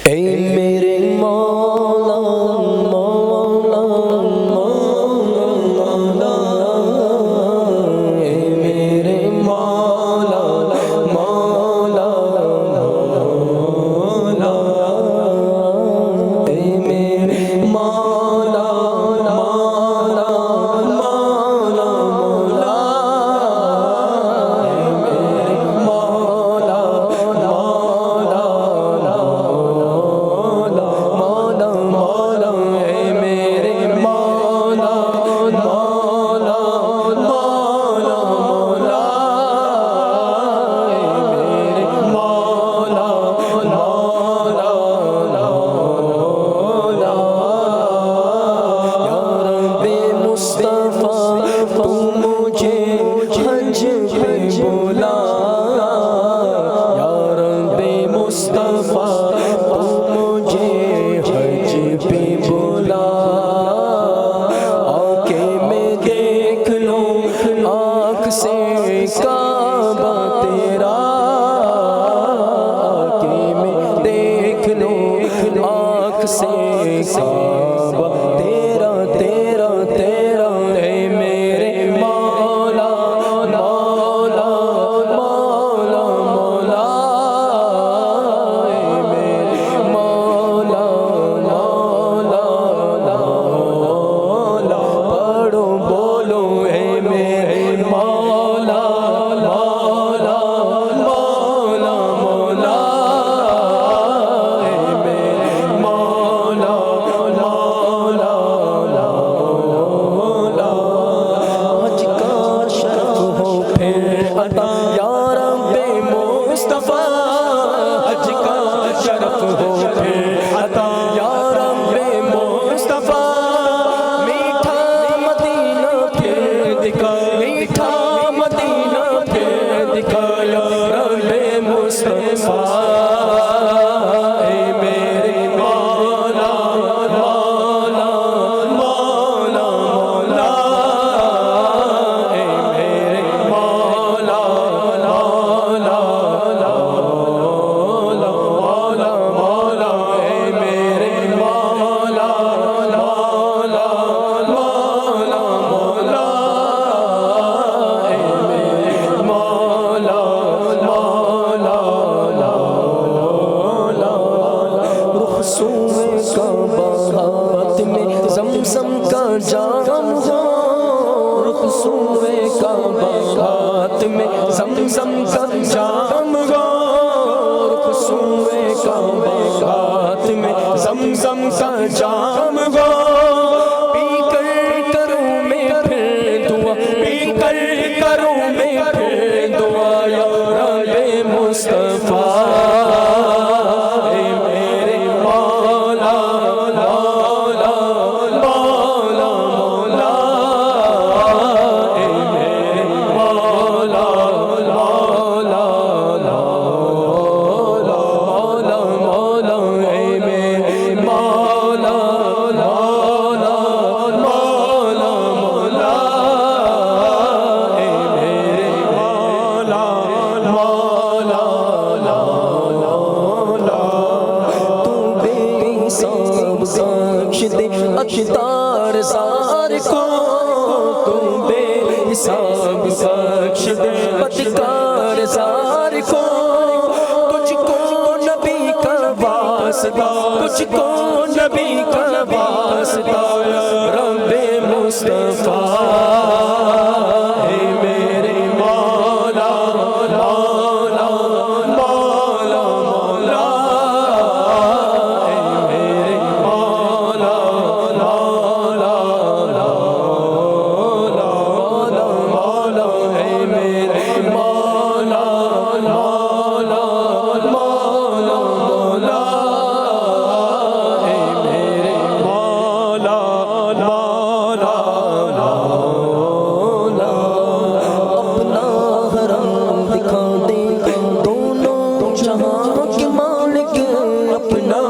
اے میرے مولا مولا مولا، اے میرے مولا مولا مولا، اے میرے مولا مولا مولا مولا، اے میرے مولا مولا مولا مولا، اے میرے مولا مولا مولا مولا، اے میرے مولا مولا مولا، یا رب مصطفیٰ تو مجھے حج پہ بلا، یا رب مصطفیٰ تو مجھے حج پہ بلا، آ کے میں دیکھ لوں آنکھ سے کعبہ تیرا، آ کے میں دیکھ لوں آنکھ سے کعبہ تیرا تیرا تیرا، اے میرے مولا مولا مولا مولا، اے میرے مولا مولا مولا، پڑھو بولو اے میرے مولا مولا مولا مولا، اے میرے مولا مولا مولا، حج کا شرف ہو پھر عطا یا رب مصطفیٰ، حج کا شرف ہو پھر عطا یا رب مصطفیٰ، میٹھا مدینہ پھر دکھا، میٹھا مدینہ پھر دکھا یا رب مصطفیٰ، اے میرے مولا مولا مولا مولا، اے میرے مولا مولا مولا مولا مولا، اے میرے مولا مولا مولا مولا، اے میرے مولا مولا مولا، رخسوئے کعبہ ہاتھ میں زمزم کا جام ہو، رخسوئے کعبہ ہاتھ میں زمزم کا جام ہو، رخسوئے کعبہ ہاتھ میں زمزم کا جام ہو، پی کر کروں میں پھر دعا، پی کر کروں میں پھر دعا یا رب مصطفیٰ، اے میرے مولا مولا مولا مولا، اے میرے مولا مولا مولا مولا، اے میرے مولا مولا مولا مولا، اے میرے مولا مولا مولا، تو بے حساب بخش دے اقدار زار کو، تو بے حساب بخش دے اقدار زار کو، تجھ کو نبی کا واسطہ، تجھ کو نبی کا واسطہ یا رب مصطفیٰ، اے میرے مولا مولا مولا مولا، اے میرے مولا مولا مولا مولا، اے میرے مولا مولا مولا مولا، اے میرے مولا مولا مولا، اپنا حرم دکھا دے دونوں جہاں کے مالک، اپنا